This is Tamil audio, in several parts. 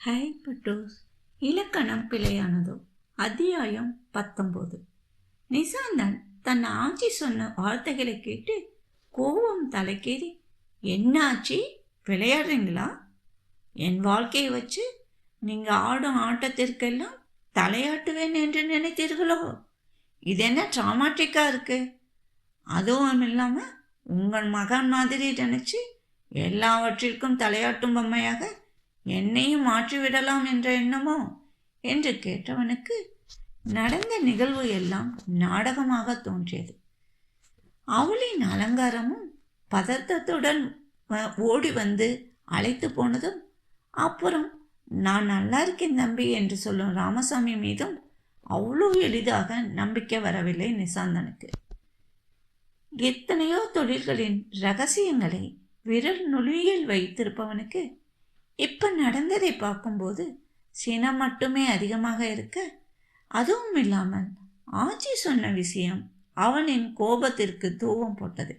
ஹைபட்டோஸ் இலக்கணம் பிழையானதோ. அத்தியாயம் 19. நிசாந்தன் தன் ஆட்சி சொன்ன வார்த்தைகளை கேட்டு கோபம் தலைக்கேறி, என்ன ஆட்சி, விளையாடுறீங்களா? என் வாழ்க்கையை வச்சு நீங்கள் ஆடும் ஆட்டத்திற்கெல்லாம் தலையாட்டுவேன் என்று நினைத்தீர்களோ? இது என்ன ட்ராமாட்டிக்காக இருக்கு? அதுவும் இல்லாமல் உங்கள் மகன் மாதிரி நினச்சி எல்லாவற்றிற்கும் தலையாட்டும் பொம்மையாக என்னையும் மாற்றிவிடலாம் என்ற எண்ணமோ என்று கேட்டவனுக்கு நடந்த நிகழ்வு எல்லாம் நாடகமாக தோன்றியது. அவளின் அலங்காரமும் பதற்றத்துடன் ஓடி வந்து அழைத்து போனதும், அப்புறம் நான் நல்லா இருக்கேன் தம்பி என்று சொல்லும் ராமசாமி மீதும் அவ்வளோ எளிதாக நம்பிக்கை வரவில்லை நிசாந்தனுக்கு. எத்தனையோ தொழில்களின் ரகசியங்களை விரல் நுனியில் வைத்திருப்பவனுக்கு இப்போ நடந்ததை பார்க்கும்போது சினம் மட்டுமே அதிகமாக இருக்க, அதுவும் இல்லாமல் ஆச்சி சொன்ன விஷயம் அவனின் கோபத்திற்கு தூவம் போட்டது.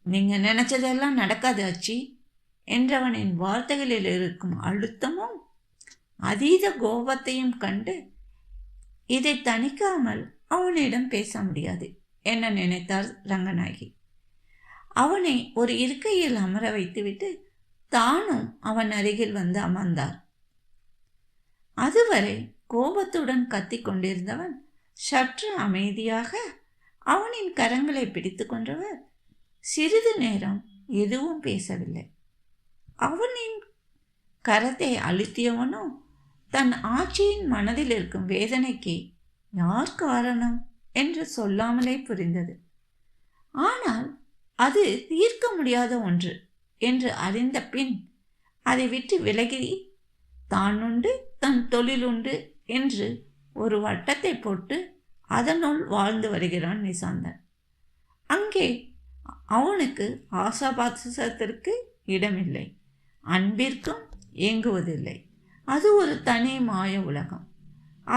நீங்கள் நினச்சதெல்லாம் நடக்காது ஆச்சி என்றவனின் வார்த்தைகளில் இருக்கும் அழுத்தமும் அதீத கோபத்தையும் கண்டு இதை தணிக்காமல் அவனிடம் பேச முடியாது என நினைத்தார் ரங்கநாயகி. அவனை ஒரு இருக்கையில் அமர வைத்துவிட்டு தானும் அவன் அருகில் வந்து அமர்ந்தார். அதுவரை கோபத்துடன் கத்திக் கொண்டிருந்தவன் சற்று அமைதியாக அவனின் கரங்களை பிடித்து கொண்டவர் சிறிது நேரம் எதுவும் பேசவில்லை. அவனின் கரத்தை அழுத்தியவனோ தன் ஆட்சியின் மனதில் இருக்கும் வேதனைக்கு யார் காரணம் என்று சொல்லாமலே புரிந்தது. ஆனால் அது தீர்க்க முடியாத ஒன்று என்று அறிந்த பின் அதை விட்டு விலகி தான் உண்டு தன் தொழில் உண்டு என்று ஒரு வட்டத்தை போட்டு அதனுள் வாழ்ந்து வருகிறான் நிசாந்தன். அங்கே அவனுக்கு ஆசாபாசத்திற்கு இடமில்லை, அன்பிற்கும் ஏங்குவதில்லை. அது ஒரு தனி மாய உலகம்.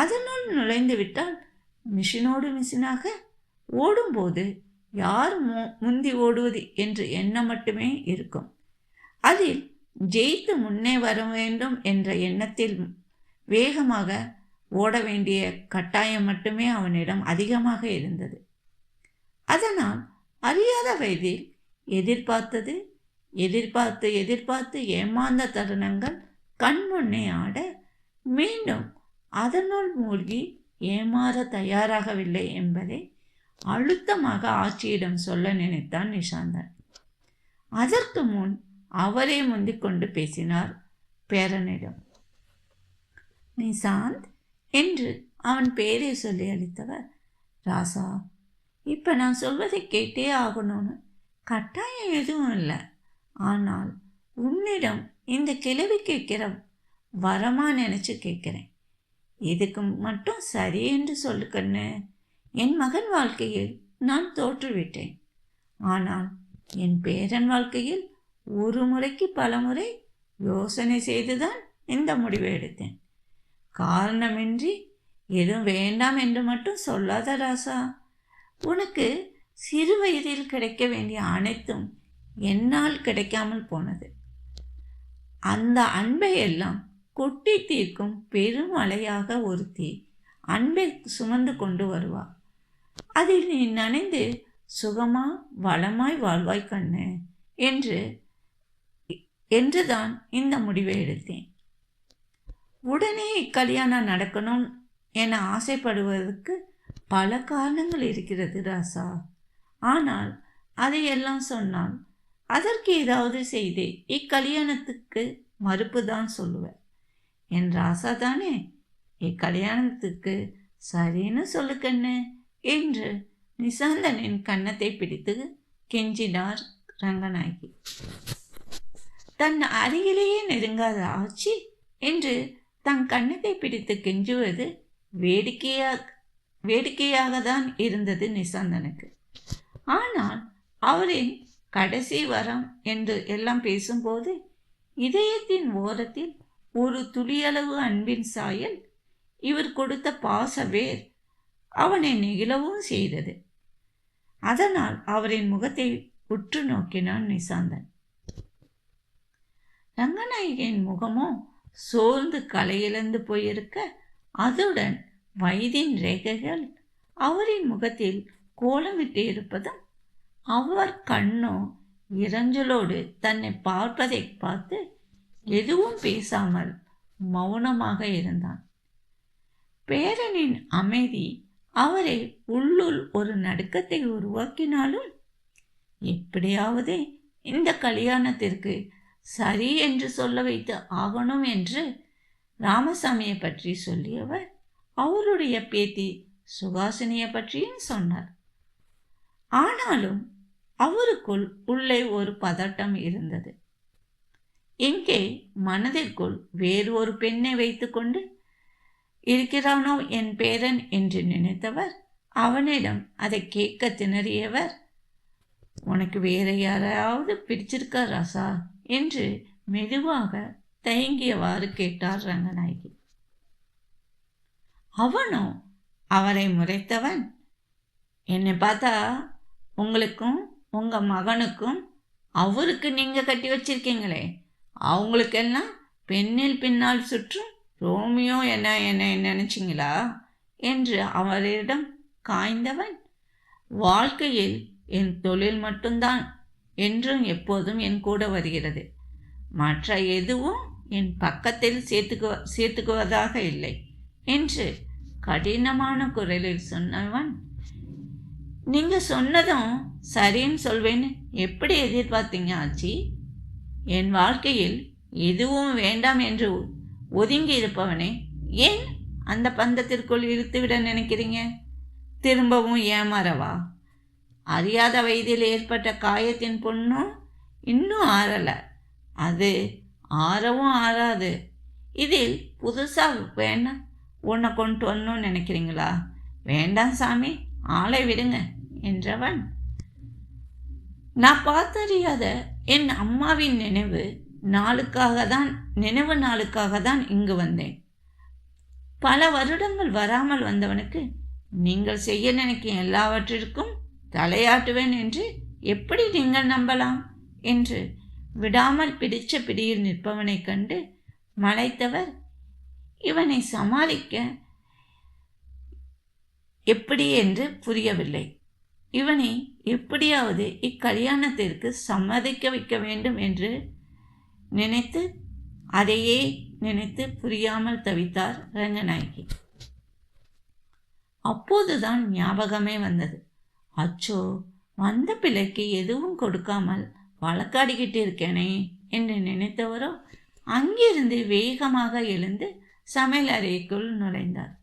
அதனுள் நுழைந்து விட்டால் மிஷினோடு மிஷினாக ஓடும்போது யார் முந்தி ஓடுவது என்று எண்ணம் மட்டுமே இருக்கும். அதில் ஜெயித்து முன்னே வர வேண்டும் என்ற எண்ணத்தில் வேகமாக ஓட வேண்டிய கட்டாயம் மட்டுமே அவனிடம் அதிகமாக இருந்தது. அதனால் அறியாத வயதில் எதிர்பார்த்து எதிர்பார்த்து ஏமாந்த தருணங்கள் கண்முன்னே ஆட, மீண்டும் அதனுள் மூழ்கி ஏமாற தயாராகவில்லை என்பதை அழுத்தமாக ஆட்சியிடம் சொல்ல நினைத்தான் நிசாந்தன். அதற்கு முன் அவரே முந்திக் கொண்டு பேசினார் பேரனிடம். நிசாந்த் என்று அவன் பேரை சொல்லி அளித்தவர், ராசா, இப்போ நான் சொல்வதை கேட்டே ஆகணும்னு கட்டாயம் எதுவும் இல்லை. ஆனால் உன்னிடம் இந்த கேள்வி கேட்கிற வரமா நினச்சி கேட்குறேன். இதுக்கு மட்டும் சரி என்று சொல்லுக்கண்ணு. என் மகன் வாழ்க்கையில் நான் தோற்றுவிட்டேன். ஆனால் என் பேரன் வாழ்க்கையில் ஒரு முறைக்கு பல முறை யோசனை செய்துதான் இந்த முடிவை எடுத்தேன். காரணமின்றி எதுவும் வேண்டாம் என்று மட்டும் சொல்லாத ராசா. உனக்கு சிறு வயதில் கிடைக்க வேண்டிய அனைத்தும் என்னால் கிடைக்காமல் போனது. அந்த அன்பை எல்லாம் கொட்டி தீர்க்கும் பெரும் அலையாக ஒருத்தி அன்பை சுமந்து கொண்டு வருவா. அதில் நீ நனைந்து சுகமா வளமாய் வாழ்வாய் கண்ணு என்றுதான் இந்த முடிவை எடுத்தேன். உடனே இக்கல்யாணம் நடக்கணும் என ஆசைப்படுவதற்கு பல காரணங்கள் இருக்கிறது ராசா. ஆனால் அதையெல்லாம் சொன்னால் அதற்கு ஏதாவது செய்து இக்கல்யாணத்துக்கு மறுப்பு தான் சொல்லுவேன். என் ராசா தானே, இக்கல்யாணத்துக்கு சரின்னு சொல்லுக்கண்ணு என்று நிசாந்தனின் கன்னத்தை பிடித்து கெஞ்சினார் ரங்கநாயகி. தன் அருகிலேயே நெருங்காத ஆட்சி என்று தன் கன்னத்தை பிடித்து கெஞ்சுவது வேடிக்கையாக தான் இருந்தது நிசாந்தனுக்கு. ஆனால் அவரின் கடைசி வரம் என்று எல்லாம் பேசும்போது இதயத்தின் ஓரத்தில் ஒரு துளியளவு அன்பின் சாயல், இவர் கொடுத்த பாச வேர் அவனை நெகிழவும் செய்தது. அதனால் அவரின் முகத்தை உற்று நோக்கினான் நிசாந்தன். ரங்கநாயகியின் முகமோ சோர்ந்து களையிழந்து போயிருக்க, அதுடன் வயதின் ரேகைகள் அவரின் முகத்தில் கோலமிட்டு இருப்பதும், அவர் கண்ணோ இறஞ்சலோடு தன்னை பார்ப்பதை பார்த்து எதுவும் பேசாமல் மௌனமாக இருந்தான். பேரனின் அமைதி அவரை உள்ளுள் ஒரு நடுக்கத்தை உருவாக்கினாலும், எப்படியாவது இந்த கல்யாணத்திற்கு சரி என்று சொல்ல வைத்து ஆகணும் என்று ராமசாமியை பற்றி சொல்லியவர் அவருடைய பேத்தி சுகாசினியை பற்றியும் சொன்னார். ஆனாலும் அவருக்குள் உள்ளே ஒரு பதட்டம் இருந்தது. எங்கே மனதிற்குள் வேறு ஒரு பெண்ணை வைத்துக்கொண்டு இருக்கிறானோ என் பேரன் என்று நினைத்தவர் அவனிடம் அதை கேட்க திணறியவர், உனக்கு வேற யாராவது பிடிச்சிருக்கா ராசா என்று மெதுவாக தயங்கியவாறு கேட்டார் ரங்கநாயகி. அவனோ அவரை முறைத்தவன், என்னை பார்த்தா உங்களுக்கும் உங்க மகனுக்கும் அவருக்கு நீங்க கட்டி வச்சிருக்கீங்களே, அவங்களுக்கெல்லாம் பெண்ணில் பின்னால் சுற்றும் ரோமியோ என்ன நினைச்சிங்களா என்று அவரிடம் காய்ந்தவன், வாழ்க்கையில் என் தொழில் மட்டும்தான் என்றும் எப்போதும் என் கூட வருகிறது, மற்ற எதுவும் என் பக்கத்தில் சேர்த்துக்குவதாக இல்லை என்று கடினமான குரலில் சொன்னவன், நீங்க சொன்னதும் சரின்னு சொல்வேன்னு எப்படி எதிர்பார்த்தீங்க ஆச்சி? என் வாழ்க்கையில் எதுவும் வேண்டாம் என்று ஒதுங்கி இருப்பவனே ஏன் அந்த பந்தத்திற்குள் இழுத்துவிட நினைக்கிறீங்க? திரும்பவும் ஏமாறவா? அறியாத வயதில் ஏற்பட்ட காயத்தின் புண்ணும் இன்னும் ஆறலை, அது ஆறவும் ஆறாது. இதில் புதுசாக வேணாம் உன்னை கொண்டு வரணும்னு நினைக்கிறீங்களா? வேண்டாம் சாமி, ஆளை விடுங்க என்றவன், நான் பார்த்தறியாத என் அம்மாவின் நினைவு நாளுக்காக தான் இங்கு வந்தேன். பல வருடங்கள் வராமல் வந்தவனுக்கு நீங்கள் செய்ய நினைக்கும் எல்லாவற்றிற்கும் தலையாட்டுவேன் என்று எப்படி நீங்கள் நம்பலாம் என்று விடாமல் பிடிச்ச பிடியில் நிற்பவனை கண்டு மலைத்தவர், இவனை சமாளிக்க எப்படி என்று புரியவில்லை. இவனை எப்படியாவது இக்கல்யாணத்திற்கு சம்மதிக்க வைக்க வேண்டும் என்று அதையே நினைத்து புரியாமல் தவித்தார் ரங்கநாயகி. அப்போதுதான் ஞாபகமே வந்தது. அச்சோ, வந்த பிள்ளைக்கு எதுவும் கொடுக்காமல் வழக்காடிக்கிட்டு இருக்கேனே என்று நினைத்தவரோ அங்கிருந்து வேகமாக எழுந்து சமையல் அறைக்குள் நுழைந்தார்.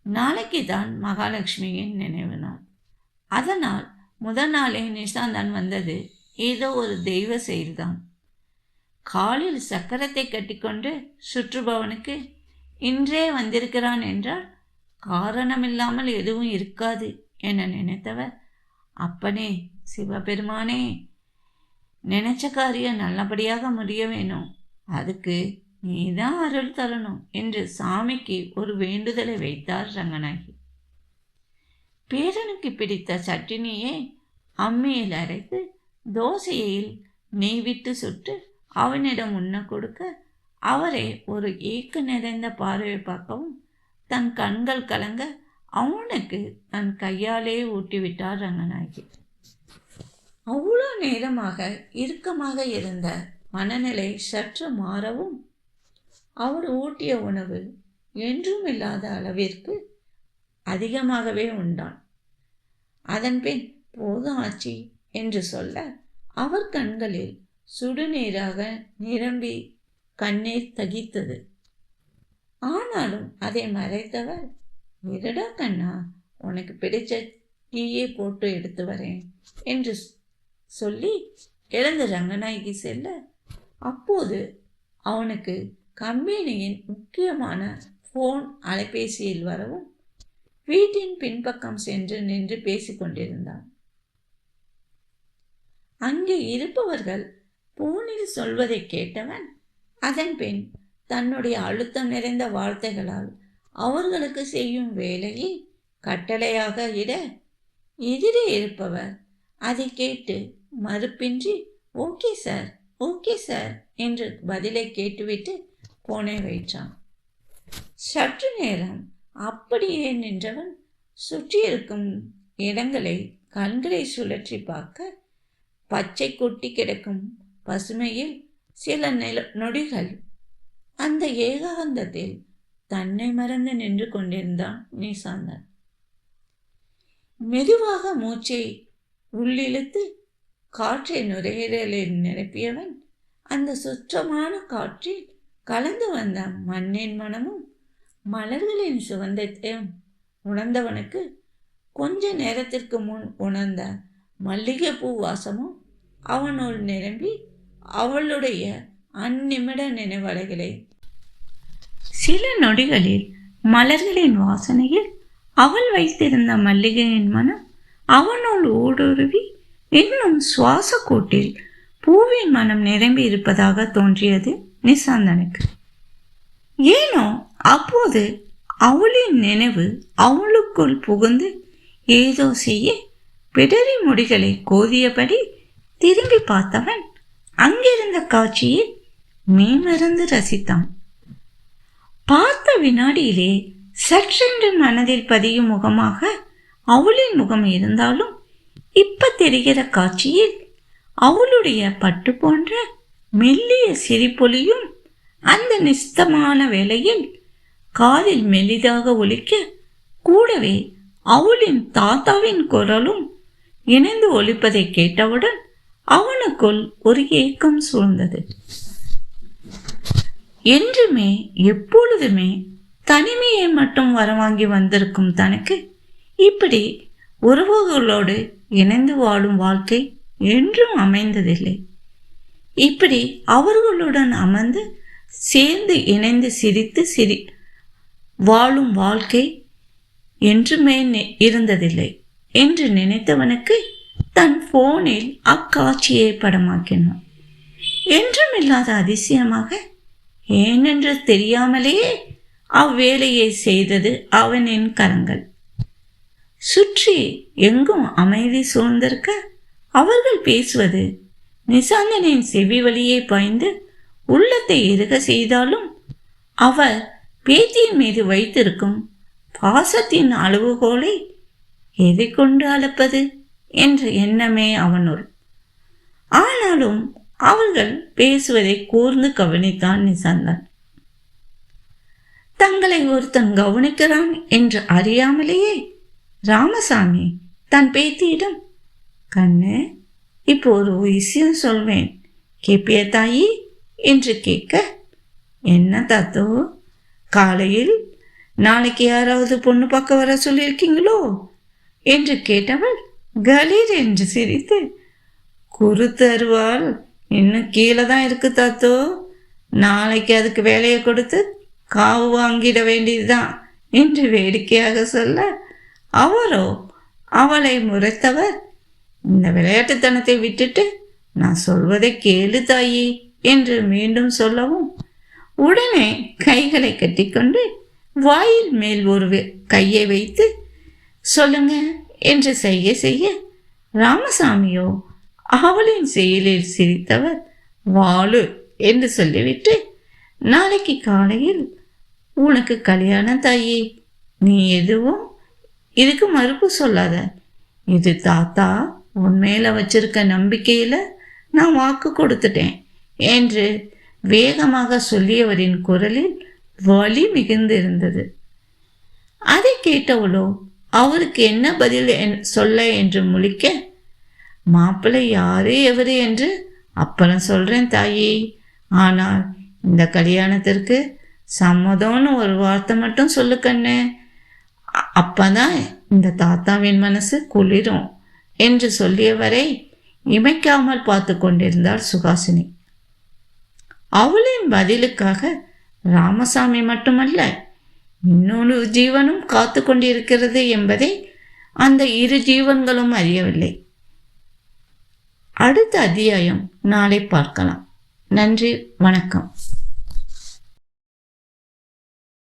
நாளைக்கு தான் மகாலட்சுமியின் நினைவு நாள். அதனால் முதல் நாளே நிஷாந்தான் வந்தது ஏதோ ஒரு தெய்வ செயல்தான். காலில் சக்கரத்தை கட்டிக்கொண்டு சுற்றுபவனுக்கு இன்றே வந்திருக்கிறான் என்றால் காரணமில்லாமல் எதுவும் இருக்காது என நினைத்தவர், அப்பனே சிவபெருமானே, நினைச்ச காரியம் நல்லபடியாக முடிய வேணும், அதுக்கு நீதான் அருள் தரணும் என்று சாமிக்கு ஒரு வேண்டுதலை வைத்தார் ரங்கநாயகி. பேரனுக்கு பிடித்த சட்டினியை அம்மியில் அரைத்து தோசையில் நெய் விட்டு சுட்டு அவனிடம் உண்ண கொடுக்க, அவரை ஒரு ஏக்க நிறைந்த பார்வை பார்க்கவும் தன் கண்கள் கலங்க அவனுக்கு தன் கையாலே ஊட்டிவிட்டார் ரங்கநாயகி. அவ்வளோ நேரமாக இறுக்கமாக இருந்த மனநிலை சற்று மாறவும் அவர் ஊட்டிய உணவு என்றும் இல்லாத அளவிற்கு அதிகமாகவே உண்டான். அதன்பின் போதும் ஆச்சி என்று சொல்ல அவர் கண்களில் சுடுநீராக நிரம்பி கண்ணீர் தகித்தது. ஆனாலும் அதை மறைத்தவர், விடடா கண்ணா, உனக்கு பிடிச்ச டீயை போட்டு எடுத்து வரேன் என்று சொல்லி எழுந்து ரங்கநாயகி செல்ல, அப்போது அவனுக்கு கம்பெனியின் முக்கியமான ஃபோன் அலைபேசியில் வரவும் வீட்டின் பின்பக்கம் சென்று நின்று பேசிக்கொண்டிருந்தான். அங்கே இருப்பவர்கள் போனில் சொல்வதை கேட்டவன் அதன்பின் தன்னுடைய அழுத்தம் நிறைந்த வார்த்தைகளால் அவர்களுக்கு செய்யும் வேலையை கட்டளையாக இட, எதிரே இருப்பவர் அதை கேட்டு மறுப்பின்றி ஓகே சார் என்று பதிலை கேட்டுவிட்டு போனை வைத்தான். சற்று நேரம் அப்படியே நின்றவன் சுற்றியிருக்கும் இடங்களை கண்களை சுழற்றி பார்க்க பச்சை கொட்டி கிடக்கும் பசுமையில் சில நொடிகள் அந்த ஏகாந்தத்தில் தன்னை மறந்து நின்று கொண்டிருந்தான் நிசாந்தன். மெதுவாக மூச்சை உள்ளிழுத்து காற்றை நுரையீரலில் நிரப்பியவன் அந்த சுற்றமான காற்றில் கலந்து வந்த மண்ணின் மனமும் மலர்களின் சுகந்தத்தையும் உணர்ந்தவனுக்கு கொஞ்ச நேரத்திற்கு முன் உணர்ந்த மல்லிகைப்பூ வாசமும் அவனுள் நிரம்பி அவளுடைய அந்நிமிட நினைவலைகளை சில நொடிகளில் மலர்களின் வாசனையில் அவள் வைத்திருந்த மல்லிகையின் மனம் அவனுள் ஊடுருவி இன்னும் சுவாச கூட்டில் பூவின் மனம் நிரம்பி இருப்பதாக தோன்றியது நிசாந்தனுக்கு. ஏனோ அப்போது அவளின் நினைவு அவளுக்குள் புகுந்து ஏதோ செய்ய பிடரி முடிகளை கோதியபடி திரும்பி பார்த்தவன் அங்கிருந்த காட்சியில் மெய்மறந்து ரசித்தான். பார்த்த வினாடியிலே சற்றென்று மனதில் பதியும் முகமாக அவளின் முகம் இருந்தாலும் இப்ப தெரிகிற காட்சியில் அவளுடைய பட்டு போன்ற மெல்லிய சிரிப்பொலியும் அந்த நிஸ்தமான வேளையில் காதில் மெல்லிதாக ஒலிக்க கூடவே அவளின் தாத்தாவின் குரலும் இணைந்து ஒலிப்பதை கேட்டவுடன் அவனுக்குள் ஒரு ஏக்கம் சூழ்ந்தது. என்றுமே எப்பொழுதுமே தனிமையை மட்டும் வரவாங்கி வந்திருக்கும் தனக்கு இப்படி உறவுகளோடு இணைந்து வாழும் வாழ்க்கை என்றும் அமைந்ததில்லை. இப்படி அவர்களுடன் அமர்ந்து சேர்ந்து இணைந்து சிரித்து வாழும் வாழ்க்கை என்றுமே இருந்ததில்லை என்று நினைத்தவனுக்கு தன் போனில் அக்காட்சியை படமாக்கினான். என்றும் இல்லாத அதிசயமாக ஏனென்று தெரியாமலேயே அவ்வேலையை செய்தது அவனின் கரங்கள். சுற்றி எங்கும் அமைதி சூழ்ந்திருக்க அவர்கள் பேசுவது நிசாந்தனின் செவி வழியே பாய்ந்து உள்ளத்தை இறுக செய்தாலும் அவர் பேத்தியின் மீது வைத்திருக்கும் பாசத்தின் அளவுகோலை எதை கொண்டு அளப்பது என்ற எண்ணமே அவனுள். ஆனாலும் அவர்கள் பேசுவதை கூர்ந்து கவனித்தான் நிசாந்தன். தங்களை ஒருத்தன் கவனிக்கிறான் என்று அறியாமலேயே ராமசாமி தன் பேத்தியிடம், கண்ணு, இப்போ ஒரு விஷயம் சொல்வேன், கேப்பிய தாயி என்று கேட்க, என்ன தாத்தோ, காலையில் நாளைக்கு யாராவது பொண்ணு பார்க்க வர சொல்லியிருக்கீங்களோ என்று கேட்டவள் கலீர் என்று சிரித்து, குருத்தருவாள் இன்னும் கீழே தான் இருக்கு தாத்தோ, நாளைக்கு அதுக்கு வேலையை கொடுத்து காவு வாங்கிட வேண்டியதுதான் என்று வேடிக்கையாக சொல்ல, அவரோ அவளை முறைத்தவர், இந்த விளையாட்டுத்தனத்தை விட்டுட்டு நான் சொல்வதை கேளு தாயி என்று மீண்டும் சொல்லவும் உடனே கைகளை கட்டிக்கொண்டு வாயில் மேல் ஒரு கையை வைத்து சொல்லுங்க என்று செய்ய ராமசாமியோ அவளின் செயலில் சிரித்தவர் வாழு என்று சொல்லிவிட்டு, நாளைக்கு காலையில் உனக்கு கல்யாணம் தாயி, நீ எதுவும் இதுக்கு மறுப்பு சொல்லாத, இது தாத்தா உன்மேல வச்சிருக்க நம்பிக்கையில நான் வாக்கு கொடுத்துட்டேன் என்று வேகமாக சொல்லியவரின் குரலில் வலி மிகுந்து இருந்தது. அதை கேட்டவளோ அவருக்கு என்ன பதில் சொல்ல என்று முழிக்க, மாப்பிள்ளை யாரு எவரு என்று அப்புறம் சொல்றேன் தாயி, ஆனால் இந்த கல்யாணத்திற்கு சம்மதம்னு ஒரு வார்த்தை மட்டும் சொல்லு கண்ணு, அப்பதான் இந்த தாத்தாவின் மனசு குளிரும் என்று சொல்லியவரை இமைக்காமல் பார்த்து கொண்டிருந்தாள் சுகாசினி. அவளின் பதிலுக்காக ராமசாமி மட்டுமல்ல, இன்னொரு ஜீவனும் காத்து கொண்டிருக்கிறது என்பதை அந்த இரு ஜீவன்களும் அறியவில்லை. அடுத்த அத்தியாயம் நாளை பார்க்கலாம். நன்றி, வணக்கம்.